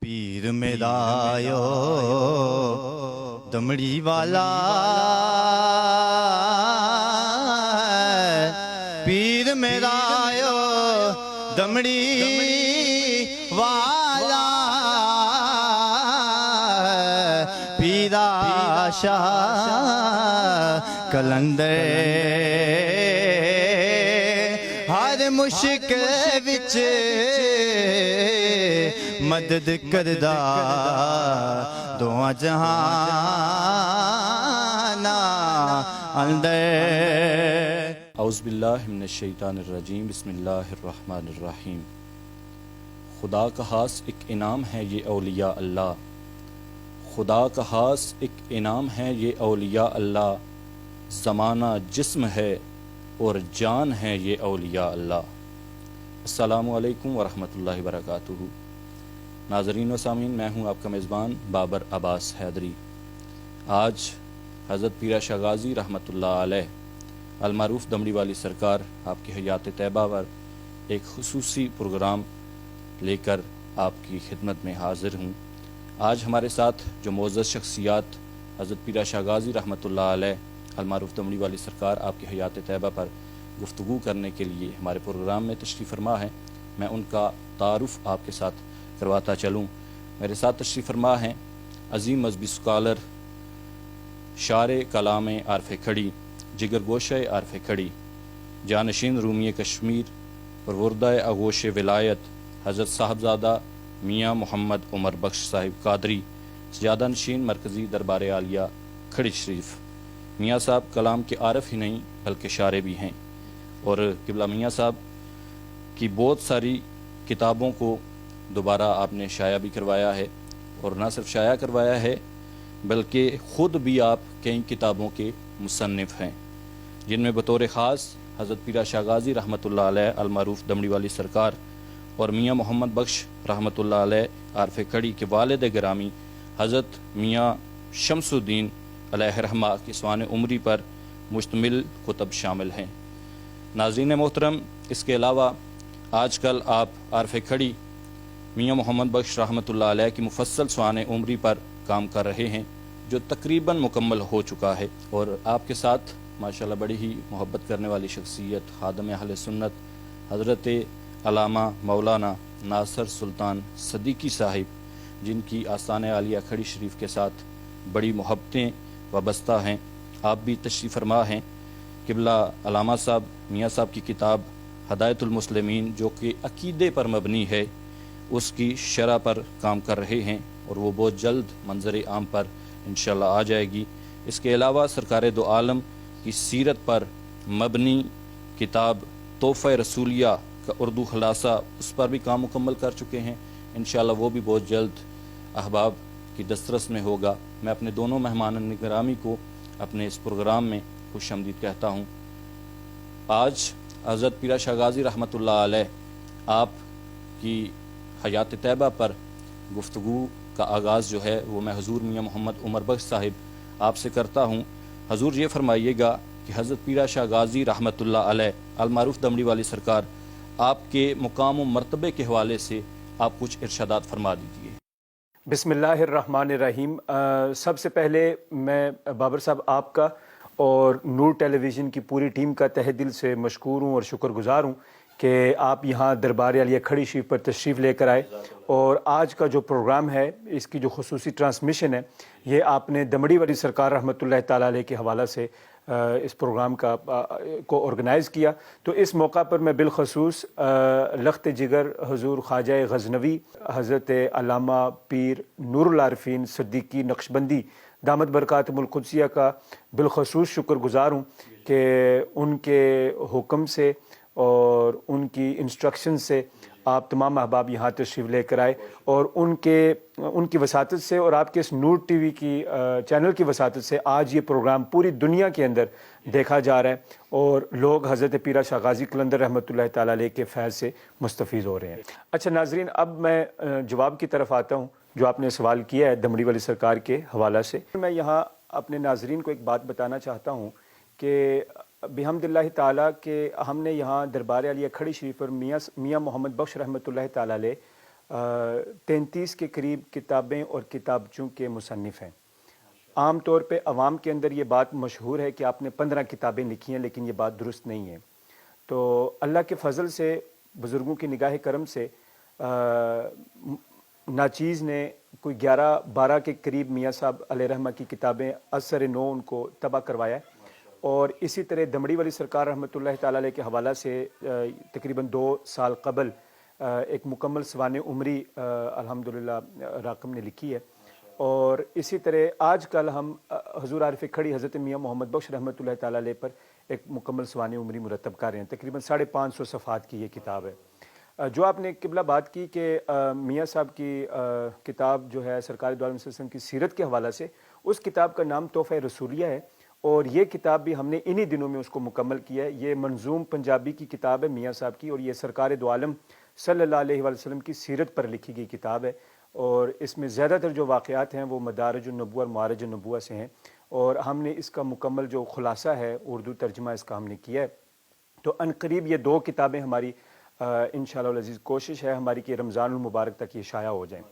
پیر میرا آیو دمڑی والا پیر میرا آیو دمڑی والا پیرا شاہ کلندر ہر مشکل وچ مدد کردہ دعا جہانا اندر۔ اعوذ باللہ من الشیطان الرجیم، بسم اللہ الرحمن الرحیم۔ خدا کا خاص ایک انعام ہے یہ اولیاء اللہ، خدا کا خاص ایک انعام ہے یہ اولیاء اللہ، زمانہ جسم ہے اور جان ہے یہ اولیاء اللہ۔ السلام علیکم ورحمۃ اللہ وبرکاتہ۔ ناظرین و سامعین، میں ہوں آپ کا میزبان بابر عباس حیدری۔ آج حضرت پیرا شاہ غازی رحمۃ اللہ علیہ المعروف دمڑی والی سرکار آپ کی حیات طیبہ پر ایک خصوصی پروگرام لے کر آپ کی خدمت میں حاضر ہوں۔ آج ہمارے ساتھ جو معزز شخصیات حضرت پیرا شاہ غازی رحمۃ اللہ علیہ المعروف دمڑی والی سرکار آپ کی حیات طیبہ پر گفتگو کرنے کے لیے ہمارے پروگرام میں تشریف فرما ہیں، میں ان کا تعارف آپ کے ساتھ کرواتا چلوں۔ میرے ساتھ تشریف فرما ہیں عظیم مذہبی سکالر، شاعر کلام عارف کھڑی، جگر گوشہ عارف کھڑی، جانشین رومی کشمیر، پروردہ آغوش ولایت حضرت صاحبزادہ میاں محمد عمر بخش صاحب قادری، سجادہ نشین مرکزی دربار عالیہ کھڑی شریف۔ میاں صاحب کلام کے عارف ہی نہیں بلکہ شاعر بھی ہیں، اور قبلہ میاں صاحب کی بہت ساری کتابوں کو دوبارہ آپ نے شائع بھی کروایا ہے، اور نہ صرف شائع کروایا ہے بلکہ خود بھی آپ کئی کتابوں کے مصنف ہیں، جن میں بطور خاص حضرت پیرا شاہ غازی رحمۃ اللہ علیہ المعروف دمڑی والی سرکار اور میاں محمد بخش رحمۃ اللہ علیہ عارف کھڑی کے والد گرامی حضرت میاں شمس الدین علیہ رحمہ کی سوانح عمری پر مشتمل کتب شامل ہیں۔ ناظرین محترم، اس کے علاوہ آج کل آپ عارف کھڑی میاں محمد بخش رحمۃ اللہ علیہ کی مفصل سوانح عمری پر کام کر رہے ہیں، جو تقریباً مکمل ہو چکا ہے، اور آپ کے ساتھ ماشاءاللہ بڑی ہی محبت کرنے والی شخصیت خادم اہل سنت حضرت علامہ مولانا ناصر سلطان صدیقی صاحب، جن کی آستان عالیہ کھڑی شریف کے ساتھ بڑی محبتیں وابستہ ہیں، آپ بھی تشریف فرما ہیں۔ قبلہ علامہ صاحب میاں صاحب کی کتاب ہدایت المسلمین جو کہ عقیدے پر مبنی ہے، اس کی شرح پر کام کر رہے ہیں، اور وہ بہت جلد منظر عام پر انشاءاللہ آ جائے گی۔ اس کے علاوہ سرکار دو عالم کی سیرت پر مبنی کتاب تحفہ رسولیہ کا اردو خلاصہ، اس پر بھی کام مکمل کر چکے ہیں، انشاءاللہ وہ بھی بہت جلد احباب کی دسترس میں ہوگا۔ میں اپنے دونوں مہمان گرامی کو اپنے اس پروگرام میں خوش آمدید کہتا ہوں۔ آج حضرت پیرا شاہ غازی رحمۃ اللہ علیہ آپ کی حیات طیبہ پر گفتگو کا آغاز جو ہے وہ میں حضور میاں محمد عمر بخش صاحب آپ سے کرتا ہوں۔ حضور یہ فرمائیے گا کہ حضرت پیرا شاہ غازی رحمۃ اللہ علیہ المعروف دمڑی والی سرکار آپ کے مقام و مرتبے کے حوالے سے آپ کچھ ارشادات فرما دیجیے۔ بسم اللہ الرحمن الرحیم۔ سب سے پہلے میں بابر صاحب آپ کا اور نور ٹیلی ویژن کی پوری ٹیم کا تہہ دل سے مشکور ہوں اور شکر گزار ہوں کہ آپ یہاں دربار عالیہ کھڑی شریف پر تشریف لے کر آئے، اور آج کا جو پروگرام ہے اس کی جو خصوصی ٹرانسمیشن ہے یہ آپ نے دمڑی والی سرکار رحمۃ اللہ تعالیٰ علیہ کے حوالہ سے اس پروگرام کو آرگنائز کیا۔ تو اس موقع پر میں بالخصوص لخت جگر حضور خواجہ غزنوی حضرت علامہ پیر نور العارفین صدیقی نقشبندی دامت برکاتہم القدسیہ کا بالخصوص شکر گزار ہوں کہ ان کے حکم سے اور ان کی انسٹرکشن سے آپ تمام احباب یہاں تشریف لے کر آئے، اور ان کی وساطت سے اور آپ کے اس نور ٹی وی کی چینل کی وساطت سے آج یہ پروگرام پوری دنیا کے اندر دیکھا جا رہا ہے، اور لوگ حضرت پیرا شاہ غازی کلندر رحمۃ اللہ تعالیٰ علیہ کے فیض سے مستفیض ہو رہے ہیں۔ اچھا ناظرین، اب میں جواب کی طرف آتا ہوں جو آپ نے سوال کیا ہے دمڑی والی سرکار کے حوالہ سے۔ میں یہاں اپنے ناظرین کو ایک بات بتانا چاہتا ہوں کہ بحمد اللہ تعالیٰ کہ ہم نے یہاں دربار عالیہ کھڑی شریف پر میاں محمد بخش رحمۃ اللہ تعالیٰ علیہ 33 کے قریب کتابیں اور کتابچوں کے مصنف ہیں۔ عام طور پہ عوام کے اندر یہ بات مشہور ہے کہ آپ نے 15 کتابیں لکھی ہیں، لیکن یہ بات درست نہیں ہے۔ تو اللہ کے فضل سے، بزرگوں کی نگاہ کرم سے، ناچیز نے کوئی 11-12 کے قریب میاں صاحب علیہ رحمہ کی کتابیں اثر نو ان کو طبع کروایا، اور اسی طرح دمڑی والی سرکار رحمۃ اللہ تعالی علیہ کے حوالہ سے تقریباً 2 سال قبل ایک مکمل سوانح عمری الحمدللہ راقم نے لکھی ہے، اور اسی طرح آج کل ہم حضور عارف کھڑی حضرت میاں محمد بخش رحمۃ اللہ تعالی علیہ پر ایک مکمل سوانح عمری مرتب کر رہے ہیں۔ تقریباً 550 صفحات کی یہ کتاب ہے۔ جو آپ نے قبلہ بات کی کہ میاں صاحب کی کتاب جو ہے سرکار دو عالم صلی اللہ علیہ وسلم کی سیرت کے حوالہ سے، اس کتاب کا نام تحفہ رسولیہ ہے، اور یہ کتاب بھی ہم نے انہی دنوں میں اس کو مکمل کیا ہے۔ یہ منظوم پنجابی کی کتاب ہے میاں صاحب کی، اور یہ سرکار دو عالم صلی اللہ علیہ وآلہ وسلم کی سیرت پر لکھی گئی کتاب ہے، اور اس میں زیادہ تر جو واقعات ہیں وہ مدارج النبوہ اور معارج النبوہ سے ہیں، اور ہم نے اس کا مکمل جو خلاصہ ہے اردو ترجمہ اس کا ہم نے کیا ہے۔ تو عنقریب یہ 2 کتابیں ہماری انشاءاللہ العزیز کوشش ہے ہماری کہ رمضان المبارک تک یہ شائع ہو جائیں۔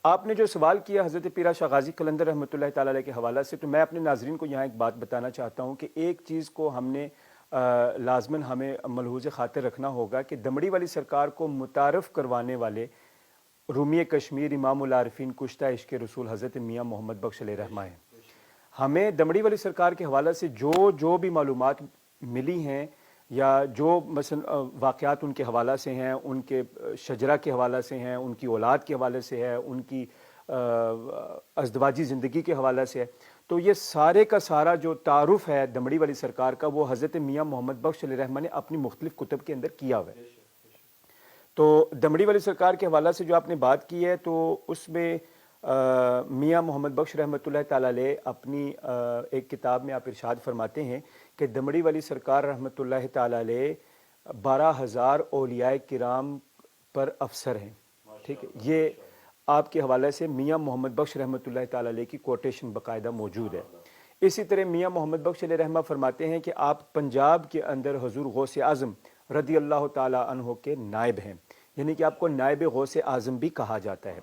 آپ نے جو سوال کیا حضرت پیرا شاہ غازی قلندر رحمۃ اللہ تعالی علیہ کے حوالہ سے، تو میں اپنے ناظرین کو یہاں ایک بات بتانا چاہتا ہوں کہ ایک چیز کو ہم نے لازماً ہمیں ملحوظ خاطر رکھنا ہوگا کہ دمڑی والی سرکار کو متعارف کروانے والے رومی کشمیر امام العارفین کشتہ عشق رسول حضرت میاں محمد بخش علیہ رحمہ ہیں۔ ہمیں دمڑی والی سرکار کے حوالے سے جو بھی معلومات ملی ہیں، یا جو مثلا واقعات ان کے حوالہ سے ہیں، ان کے شجرہ کے حوالہ سے ہیں، ان کی اولاد کے حوالے سے ہے، ان کی ازدواجی زندگی کے حوالے سے ہے، تو یہ سارے کا سارا جو تعارف ہے دمڑی والی سرکار کا، وہ حضرت میاں محمد بخش علیہ رحمہ نے اپنی مختلف کتب کے اندر کیا ہوا ہے۔ تو دمڑی والی سرکار کے حوالہ سے جو آپ نے بات کی ہے، تو اس میں میاں محمد بخش رحمۃ اللہ تعالی علیہ اپنی ایک کتاب میں آپ ارشاد فرماتے ہیں کہ دمڑی والی سرکار رحمۃ اللہ تعالی علیہ 12,000 اولیاء کرام پر افسر ہیں۔ ٹھیک ہے، یہ آپ کے حوالے سے میاں محمد بخش رحمۃ اللہ تعالی علیہ کی کوٹیشن باقاعدہ موجود ہے۔ اسی طرح میاں محمد بخش علیہ رحمہ فرماتے ہیں کہ آپ پنجاب کے اندر حضور غوث اعظم رضی اللہ تعالی عنہ کے نائب ہیں، یعنی کہ آپ کو نائب غوث اعظم بھی کہا جاتا ہے۔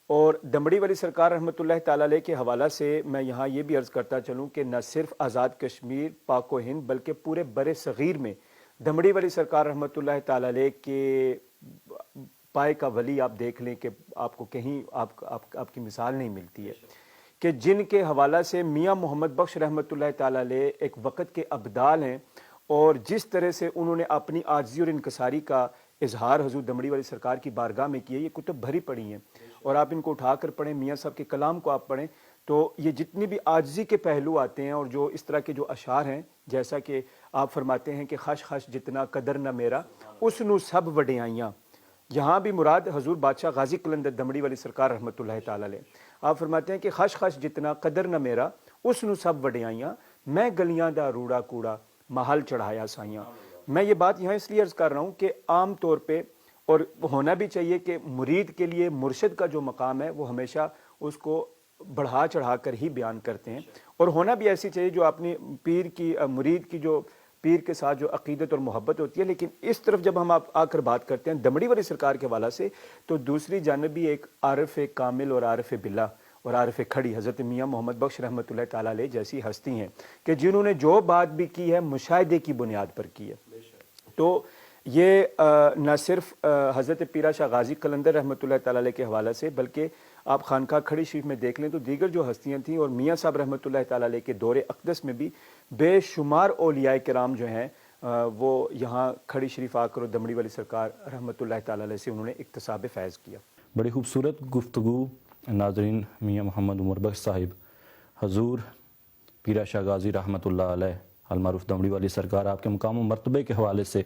اور دمڑی والی سرکار رحمۃ اللہ تعالی علیہ کے حوالہ سے میں یہاں یہ بھی عرض کرتا چلوں کہ نہ صرف آزاد کشمیر، پاک و ہند، بلکہ پورے بر صغیر میں دمڑی والی سرکار رحمۃ اللہ تعالی علیہ کے پائے کا ولی آپ دیکھ لیں کہ آپ کو کہیں آپ کی مثال نہیں ملتی ہے، کہ جن کے حوالہ سے میاں محمد بخش رحمۃ اللہ تعالی علیہ ایک وقت کے ابدال ہیں، اور جس طرح سے انہوں نے اپنی عاجزی اور انکساری کا اظہار حضور دمڑی والی سرکار کی بارگاہ میں کیا، یہ کتب بھری پڑی ہیں، اور آپ ان کو اٹھا کر پڑھیں، میاں صاحب کے کلام کو آپ پڑھیں، تو یہ جتنی بھی عاجزی کے پہلو آتے ہیں اور جو اس طرح کے جو اشعار ہیں، جیسا کہ آپ فرماتے ہیں کہ خش خش جتنا قدر نہ میرا اس نو سب وڈیائیاں، یہاں بھی مراد حضور بادشاہ غازی قلندر دمڑی والی سرکار رحمۃ اللہ تعالی علیہ۔ آپ فرماتے ہیں کہ خش خش جتنا قدر نہ میرا اس نو سب وڈیائیاں، میں گلیاں دا روڑا کوڑا محل چڑھایا سائیاں۔ میں یہ بات یہاں اس لیے عرض کر رہا ہوں کہ عام طور پہ، اور ہونا بھی چاہیے کہ مرید کے لیے مرشد کا جو مقام ہے وہ ہمیشہ اس کو بڑھا چڑھا کر ہی بیان کرتے ہیں، اور ہونا بھی ایسی چاہیے جو اپنی پیر کی مرید کی جو پیر کے ساتھ جو عقیدت اور محبت ہوتی ہے۔ لیکن اس طرف جب ہم آ کر بات کرتے ہیں دمڑی والی سرکار کے حوالہ سے، تو دوسری جانب بھی ایک عارف کامل اور عارف باللہ اور عارف کھڑی حضرت میاں محمد بخش رحمۃ اللہ تعالی علیہ جیسی ہستی ہیں کہ جنہوں نے جو بات بھی کی ہے مشاہدے کی بنیاد پر کی ہے۔ تو یہ نہ صرف حضرت پیرا شاہ غازی قلندر رحمۃ اللہ تعالی علیہ کے حوالے سے، بلکہ آپ خانقاہ کھڑی شریف میں دیکھ لیں تو دیگر جو ہستیاں تھیں، اور میاں صاحب رحمۃ اللہ تعالی علیہ کے دور اقدس میں بھی بے شمار اولیاء کرام جو ہیں وہ یہاں کھڑی شریف آ کر دمڑی والی سرکار رحمۃ اللہ تعالی علیہ سے انہوں نے اکتساب فیض کیا۔ بڑی خوبصورت گفتگو ناظرین، میاں محمد عمر بخش صاحب حضور پیرا شاہ غازی رحمۃ اللہ علیہ المعروف دمڑی والی سرکار آپ کے مقام و مرتبے کے حوالے سے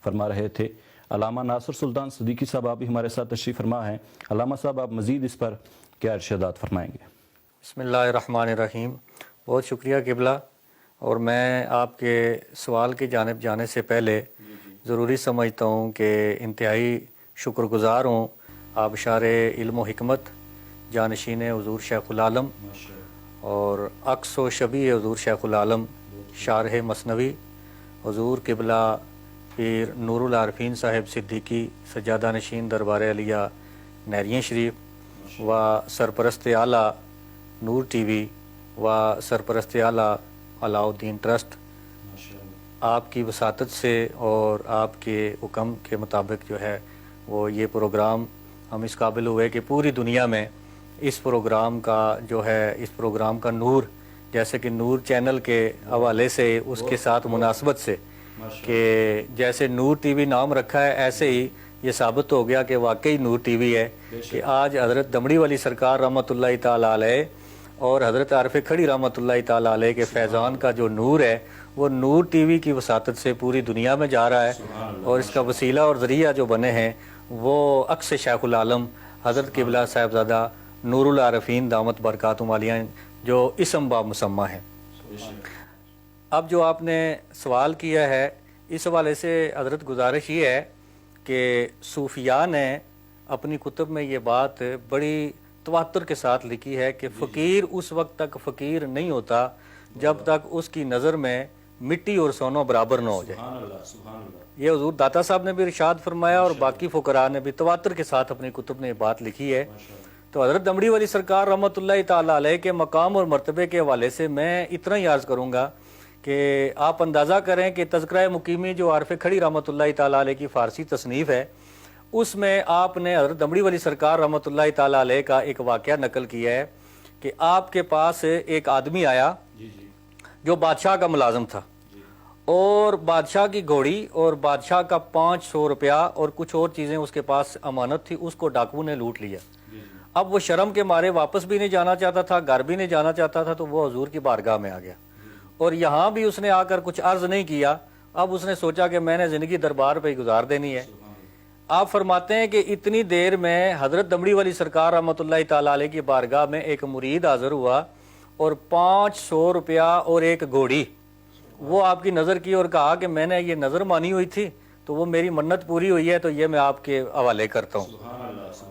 فرما رہے تھے۔ علامہ ناصر سلطان صدیقی صاحب آپ بھی ہمارے ساتھ تشریف فرما ہیں۔ علامہ صاحب آپ مزید اس پر کیا ارشادات فرمائیں گے؟ بسم اللہ الرحمن الرحیم۔ بہت شکریہ قبلہ، اور میں آپ کے سوال کی جانب جانے سے پہلے ضروری سمجھتا ہوں کہ انتہائی شکر گزار ہوں آبشار علم و حکمت، جانشین حضور شیخ العالم اور عکس و شبیہ حضور شیخ العالم شارح مثنوی حضور قبلہ پیر نور العارفین صاحب صدیقی سجادہ نشین دربار علیہ نہریہ شریف و سرپرست اعلیٰ نور ٹی وی و سرپرست اعلیٰ علاؤ الدین ٹرسٹ، آپ کی وساطت سے اور آپ کے حکم کے مطابق جو ہے وہ یہ پروگرام ہم اس قابل ہوئے کہ پوری دنیا میں اس پروگرام کا جو ہے اس پروگرام کا نور، جیسے کہ نور چینل کے حوالے سے اس کے ساتھ مناسبت سے کہ جیسے نور ٹی وی نام رکھا ہے، ایسے ہی یہ ثابت ہو گیا کہ واقعی نور ٹی وی ہے کہ آج حضرت دمڑی والی سرکار رحمۃ اللہ تعالیٰ علیہ اور حضرت عارف کھڑی رحمۃ اللہ تعالیٰ علیہ کے فیضان کا جو نور ہے وہ نور ٹی وی کی وساطت سے پوری دنیا میں جا رہا ہے، اور اس کا وسیلہ اور ذریعہ جو بنے ہیں وہ عکس شیخ العالم حضرت قبلہ صاحبزادہ نور العارفین دامت برکاتہم عالیہ جو اسم با مسمہ ہے۔ اب جو آپ نے سوال کیا ہے اس حوالے سے حضرت گزارش یہ ہے کہ صوفیاء نے اپنی کتب میں یہ بات بڑی تواتر کے ساتھ لکھی ہے کہ فقیر اس وقت تک فقیر نہیں ہوتا جب تک اس کی نظر میں مٹی اور سونا برابر نہ ہو جائے۔ یہ حضور داتا صاحب نے بھی ارشاد فرمایا اور باقی فقراء نے بھی تواتر کے ساتھ اپنی کتب میں یہ بات لکھی ہے۔ تو حضرت دمڑی والی سرکار رحمۃ اللہ تعالیٰ علیہ کے مقام اور مرتبے کے حوالے سے میں اتنا ہی عرض کروں گا کہ آپ اندازہ کریں کہ تذکرہ مقیمی جو عارف کھڑی رحمۃ اللہ تعالیٰ علیہ کی فارسی تصنیف ہے، اس میں آپ نے حضرت دمڑی والی سرکار رحمۃ اللہ تعالیٰ علیہ کا ایک واقعہ نقل کیا ہے کہ آپ کے پاس ایک آدمی آیا جو بادشاہ کا ملازم تھا، اور بادشاہ کی گھوڑی اور بادشاہ کا 500 روپیہ اور کچھ اور چیزیں اس کے پاس امانت تھی، اس کو ڈاکو نے لوٹ لیا۔ اب وہ شرم کے مارے واپس بھی نہیں جانا چاہتا تھا، گھر بھی نہیں جانا چاہتا تھا، تو وہ حضور کی بارگاہ میں آ گیا، اور یہاں بھی اس نے آ کر کچھ عرض نہیں کیا۔ اب اس نے سوچا کہ میں نے زندگی دربار پہ ہی گزار دینی ہے۔ آپ فرماتے ہیں کہ اتنی دیر میں حضرت دمڑی والی سرکار رحمۃ اللہ تعالیٰ علیہ کی بارگاہ میں ایک مرید حاضر ہوا، اور 500 روپیہ اور ایک گھوڑی وہ آپ کی نظر کی، اور کہا کہ میں نے یہ نظر مانی ہوئی تھی تو وہ میری منت پوری ہوئی ہے، تو یہ میں آپ کے حوالے کرتا ہوں۔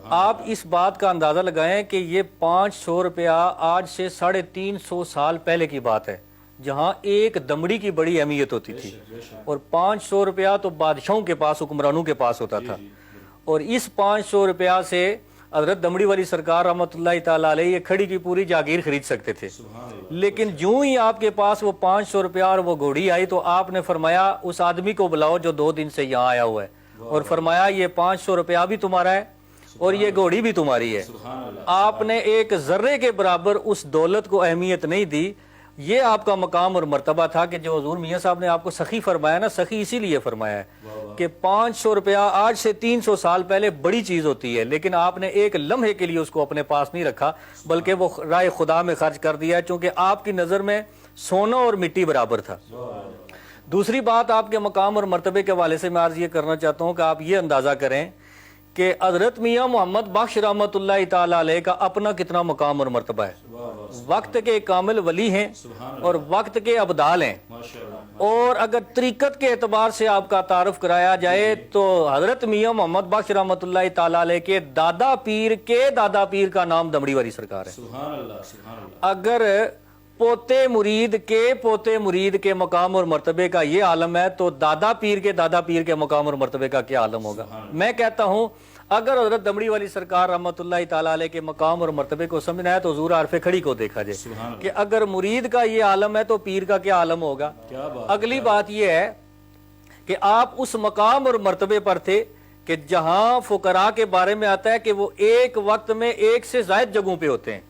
آپ اس بات کا اندازہ لگائیں کہ یہ 500 روپیہ آج سے 350 سال پہلے کی بات ہے، جہاں ایک دمڑی کی بڑی اہمیت ہوتی تھی، اور 500 روپیہ تو بادشاہوں کے پاس، حکمرانوں کے پاس ہوتا تھا، اور اس 500 روپیہ سے حضرت دمڑی والی سرکار رحمۃ اللہ تعالیٰ علیہ یہ کھڑی کی پوری جاگیر خرید سکتے تھے۔ لیکن جوں ہی آپ کے پاس وہ 500 روپیہ اور وہ گھوڑی آئی تو آپ نے فرمایا اس آدمی کو بلاؤ جو 2 دن سے یہاں آیا ہوا ہے، اور فرمایا یہ 500 روپیہ بھی تمہارا ہے اور یہ گھوڑی بھی تمہاری ہے۔ آپ نے ایک ذرے کے برابر اس دولت کو اہمیت نہیں دی۔ یہ آپ کا مقام اور مرتبہ تھا کہ جو حضور میاں صاحب نے آپ کو سخی فرمایا نا، سخی اسی لیے فرمایا ہے کہ 500 روپیہ آج سے 300 سال پہلے بڑی چیز ہوتی ہے، لیکن آپ نے ایک لمحے کے لیے اس کو اپنے پاس نہیں رکھا بلکہ وہ راہ خدا میں خرچ کر دیا، چونکہ آپ کی نظر میں سونا اور مٹی برابر تھا۔ دوسری بات آپ کے مقام اور مرتبے کے حوالے سے میں عرض یہ کرنا چاہتا ہوں کہ آپ یہ اندازہ کریں کہ حضرت میاں محمد بخش رحمۃ اللہ تعالیٰ علیہ کا اپنا کتنا مقام اور مرتبہ ہے۔ وقت کے کامل ولی ہیں اور وقت کے ابدال ہیں، اور اگر طریقت کے اعتبار سے آپ کا تعارف کرایا جائے تو حضرت میاں محمد بخش رحمۃ اللہ تعالیٰ علیہ کے دادا پیر کے دادا پیر کا نام دمڑی والی سرکار ہے۔ اگر پوتے مرید کے مقام اور مرتبے کا یہ عالم ہے تو دادا پیر کے مقام اور مرتبے کا کیا عالم ہوگا۔ میں کہتا ہوں اگر حضرت دمڑی والی سرکار رحمۃ اللہ تعالیٰ علیہ کے مقام اور مرتبے کو سمجھنا ہے تو حضور عارف کھڑی کو دیکھا جائے کہ اگر مرید کا یہ عالم ہے تو پیر کا کیا عالم ہوگا۔ اگلی بات یہ ہے کہ آپ اس مقام اور مرتبے پر تھے کہ جہاں فقراء کے بارے میں آتا ہے کہ وہ ایک وقت میں ایک سے زائد جگہوں پہ ہوتے ہیں،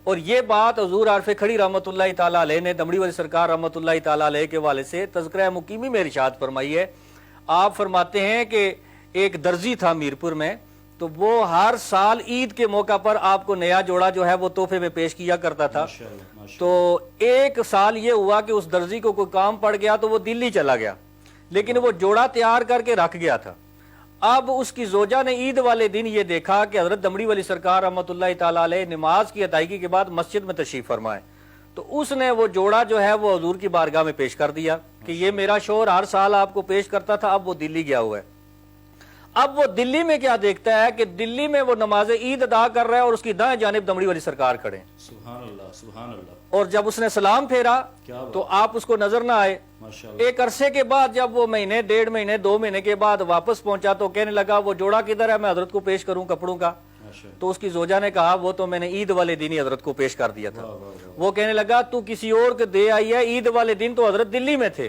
اور یہ بات حضور عارف کھڑی رحمۃ اللہ تعالیٰ علیہ نے دمڑی والی سرکار رحمۃ اللہ تعالیٰ علیہ کے والے سے تذکرہ مقیمی میں ارشاد فرمائی ہے۔ آپ فرماتے ہیں کہ ایک درزی تھا میرپور میں، تو وہ ہر سال عید کے موقع پر آپ کو نیا جوڑا جو ہے وہ تحفے میں پیش کیا کرتا تھا۔ تو ایک سال یہ ہوا کہ اس درزی کو کوئی کام پڑ گیا تو وہ دلی چلا گیا، لیکن وہ جوڑا تیار کر کے رکھ گیا تھا۔ اب اس کی زوجہ نے عید والے دن یہ دیکھا کہ حضرت دمڑی والی سرکار رحمۃ اللہ تعالیٰ علیہ نماز کی ادائیگی کے بعد مسجد میں تشریف فرمائے، تو اس نے وہ جوڑا جو ہے وہ حضور کی بارگاہ میں پیش کر دیا کہ یہ میرا شوہر ہر سال آپ کو پیش کرتا تھا، اب وہ دلی گیا ہوا ہے۔ اب وہ دلی میں کیا دیکھتا ہے کہ دلی میں وہ نماز عید ادا کر رہا ہے اور اس کی دائیں جانب دمڑی والی سرکار کھڑے ہیں۔ سبحان اللہ سبحان اللہ۔ اور جب اس نے سلام پھیرا تو آپ اس کو نظر نہ آئے۔ ایک عرصے کے بعد جب وہ مہینے 1.5 مہینے 2 مہینے کے بعد واپس پہنچا تو کہنے لگا وہ جوڑا کدھر ہے، میں حضرت کو پیش کروں کپڑوں کا۔ تو اس کی زوجہ نے کہا وہ تو میں نے عید والے دن ہی حضرت کو پیش کر دیا تھا. وہ کہنے لگا تو کسی اور کو دے آئی ہے, عید والے دن تو حضرت دلی میں تھے.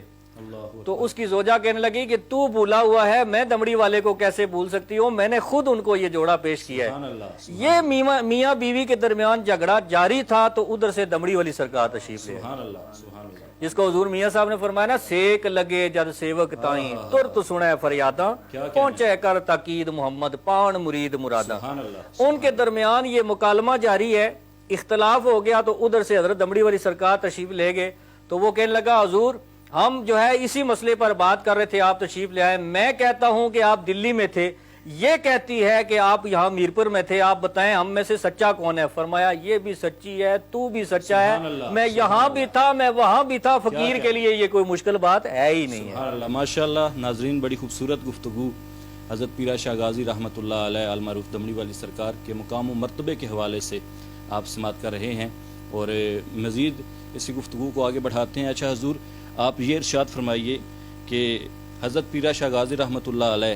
تو اس کی زوجہ کہنے لگی کہ تو بھولا ہوا ہے, میں دمڑی والے کو کیسے بھول سکتی ہوں, میں نے خود ان کو یہ جوڑا پیش کیا ہے. یہ میاں بیوی کے درمیان جھگڑا جاری تھا تو ادھر سے دمڑی والی سرکار تشریف لے آئی, جس کو حضور میاں صاحب نے فرمایا نا, سیک لگے جد سیوک تائیں ترت سنے فریاداں, پہنچے کر تاکید محمد پان مرید مراداں. ان کے درمیان یہ مکالمہ جاری ہے, اختلاف ہو گیا تو ادھر سے حضرت دمڑی والی سرکار تشریف لے گئے. تو وہ کہنے لگا حضور ہم جو ہے اسی مسئلے پر بات کر رہے تھے, آپ تشریف لے آئے, میں کہتا ہوں کہ آپ دلی میں تھے, یہ کہتی ہے کہ آپ یہاں میرپور میں تھے, آپ بتائیں ہم میں سے سچا کون ہے. فرمایا یہ بھی سچی ہے, تو بھی سچا ہے, میں یہاں بھی تھا میں وہاں بھی تھا, فقیر کے لیے یہ کوئی مشکل بات ہے ہی نہیں ہے. ماشاءاللہ. ناظرین, بڑی خوبصورت گفتگو حضرت پیرا شاہ غازی رحمۃ اللہ علیہ المعروف دمڑی والی سرکار کے مقام و مرتبے کے حوالے سے آپ سماعت کر رہے ہیں, اور مزید اسی گفتگو کو آگے بڑھاتے ہیں. اچھا حضور, آپ یہ ارشاد فرمائیے کہ حضرت پیرا شاہ غازی رحمۃ اللہ علیہ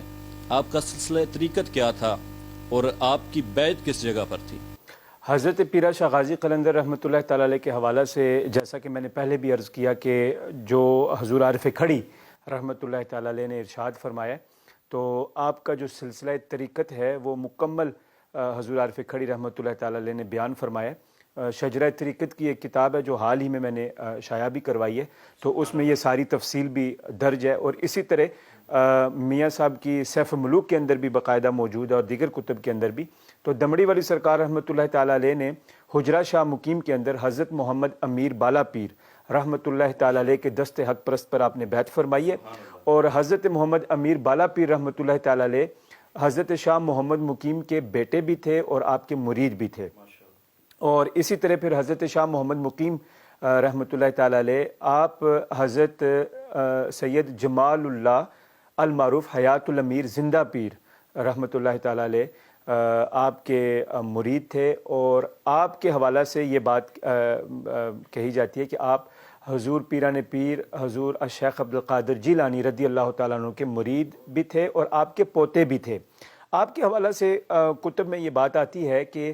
آپ کا سلسلہ طریقت کیا تھا اور آپ کی بیعت کس جگہ پر تھی؟ حضرت پیرا شاہ غازی قلندر رحمۃ اللہ تعالی علیہ کے حوالہ سے جیسا کہ میں نے پہلے بھی عرض کیا کہ جو حضور عارف کھڑی رحمۃ اللہ تعالی علیہ نے ارشاد فرمایا, تو آپ کا جو سلسلہ طریقت ہے وہ مکمل حضور عارف کھڑی رحمۃ اللہ تعالی علیہ نے بیان فرمایا. شجرہ طریقت کی ایک کتاب ہے جو حال ہی میں نے شائع بھی کروائی ہے, تو اس میں یہ ساری تفصیل بھی درج ہے, اور اسی طرح میاں صاحب کی سیف ملوک کے اندر بھی باقاعدہ موجود ہے اور دیگر کتب کے اندر بھی. تو دمڑی والی سرکار رحمۃ اللہ تعالی علیہ نے حجرہ شاہ مقیم کے اندر حضرت محمد امیر بالا پیر رحمۃ اللہ تعالی علیہ کے دست حق پرست پر آپ نے بیعت فرمائی ہے, اور حضرت محمد امیر بالا پیر رحمۃ اللہ تعالی علیہ حضرت شاہ محمد مقیم کے بیٹے بھی تھے اور آپ کے مرید بھی تھے. اور اسی طرح پھر حضرت شاہ محمد مقیم رحمۃ اللہ تعالی علیہ آپ حضرت سید جمال اللہ المعروف حیات الامیر زندہ پیر رحمۃ اللہ تعالی علیہ آپ کے مرید تھے, اور آپ کے حوالہ سے یہ بات کہی جاتی ہے کہ آپ حضور پیران پیر حضور الشیخ عبدالقادر جیلانی رضی اللہ تعالیٰ عنہ کے مرید بھی تھے اور آپ کے پوتے بھی تھے. آپ کے حوالہ سے کتب میں یہ بات آتی ہے کہ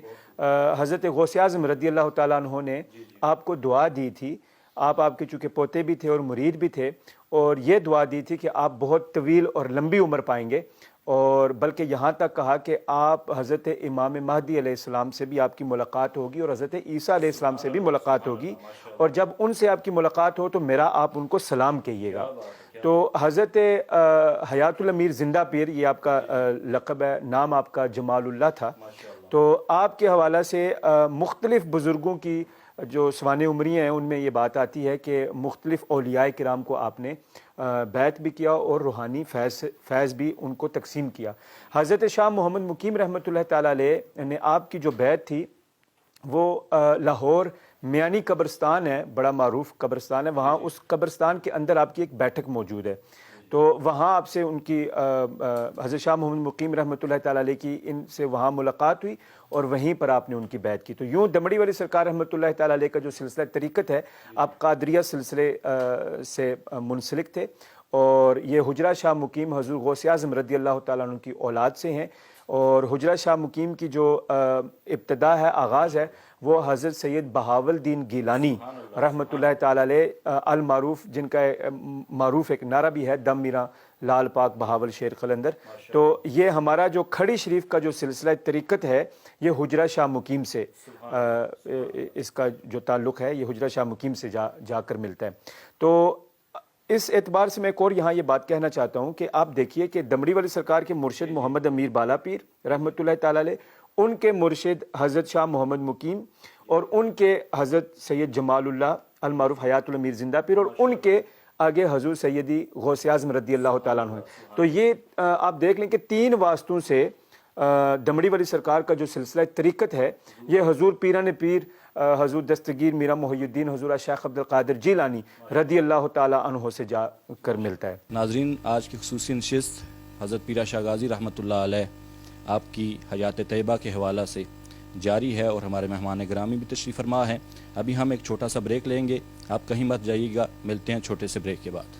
حضرت غوث اعظم رضی اللہ تعالیٰ عنہ نے آپ کو دعا دی تھی, آپ کے چونکہ پوتے بھی تھے اور مرید بھی تھے, اور یہ دعا دی تھی کہ آپ بہت طویل اور لمبی عمر پائیں گے, اور بلکہ یہاں تک کہا کہ آپ حضرت امام مہدی علیہ السلام سے بھی آپ کی ملاقات ہوگی اور حضرت عیسیٰ علیہ السلام سے بھی ملاقات ہوگی, اور جب ان سے آپ کی ملاقات ہو تو میرا آپ ان کو سلام کہیے گا. تو حضرت حیات الامیر زندہ پیر, یہ آپ کا لقب ہے, نام آپ کا جمال اللہ تھا. تو آپ کے حوالہ سے مختلف بزرگوں کی جو سوانح عمری ہیں ان میں یہ بات آتی ہے کہ مختلف اولیاء کرام کو آپ نے بیعت بھی کیا اور روحانی فیض بھی ان کو تقسیم کیا. حضرت شاہ محمد مقیم رحمۃ اللہ تعالی علیہ نے آپ کی جو بیعت تھی وہ لاہور میانی قبرستان ہے, بڑا معروف قبرستان ہے, وہاں اس قبرستان کے اندر آپ کی ایک بیٹھک موجود ہے. تو وہاں آپ سے ان کی حضرت شاہ محمد مقیم رحمۃ اللہ تعالی علیہ کی ان سے وہاں ملاقات ہوئی اور وہیں پر آپ نے ان کی بیعت کی. تو یوں دمڑی والی سرکار رحمۃ اللہ تعالی علیہ کا جو سلسلہ طریقت ہے, آپ قادریہ سلسلے سے منسلک تھے, اور یہ حجرہ شاہ مقیم حضور غوث اعظم رضی اللہ تعالیٰ عنہ کی اولاد سے ہیں. اور حجرہ شاہ مقیم کی جو ابتدا ہے, آغاز ہے, وہ حضرت سید بہاول الدین گیلانی رحمۃ اللہ تعالی علیہ المعروف, جن کا معروف ایک نعرہ بھی ہے, دم میرا لال پاک بہاول شیر قلندر. تو یہ ہمارا جو کھڑی شریف کا جو سلسلہ طریقت ہے یہ حجرہ شاہ مقیم سے اس کا جو تعلق ہے, یہ حجرہ شاہ مقیم سے جا کر ملتا ہے. تو اس اعتبار سے میں ایک اور یہاں یہ بات کہنا چاہتا ہوں کہ آپ دیکھیے کہ دمڑی والی سرکار کے مرشد محمد امیر بالا پیر رحمۃ اللہ تعالی علیہ, ان کے مرشد حضرت شاہ محمد مقیم, اور ان کے حضرت سید جمال اللہ المعروف حیات الامیر زندہ پیر, اور ان کے آگے حضور سیدی غوث اعظم رضی اللہ تعالیٰ عنہ. تو یہ آپ دیکھ لیں کہ 3 واسطوں سے دمڑی والی سرکار کا جو سلسلہ طریقت ہے یہ حضور پیران پیر حضور دستگیر میرا محی الدین حضور شیخ عبدالقادر جیلانی رضی اللہ تعالیٰ عنہ سے جا کر ملتا ہے. ناظرین, آج کی خصوصی نشست حضرت پیرا شاہ غازی رحمۃ اللہ علیہ آپ کی حیات طیبہ کے حوالہ سے جاری ہے, اور ہمارے مہمان گرامی بھی تشریف فرما ہیں. ابھی ہم ایک چھوٹا سا بریک لیں گے, آپ کہیں مت جائیے گا, ملتے ہیں چھوٹے سے بریک کے بعد.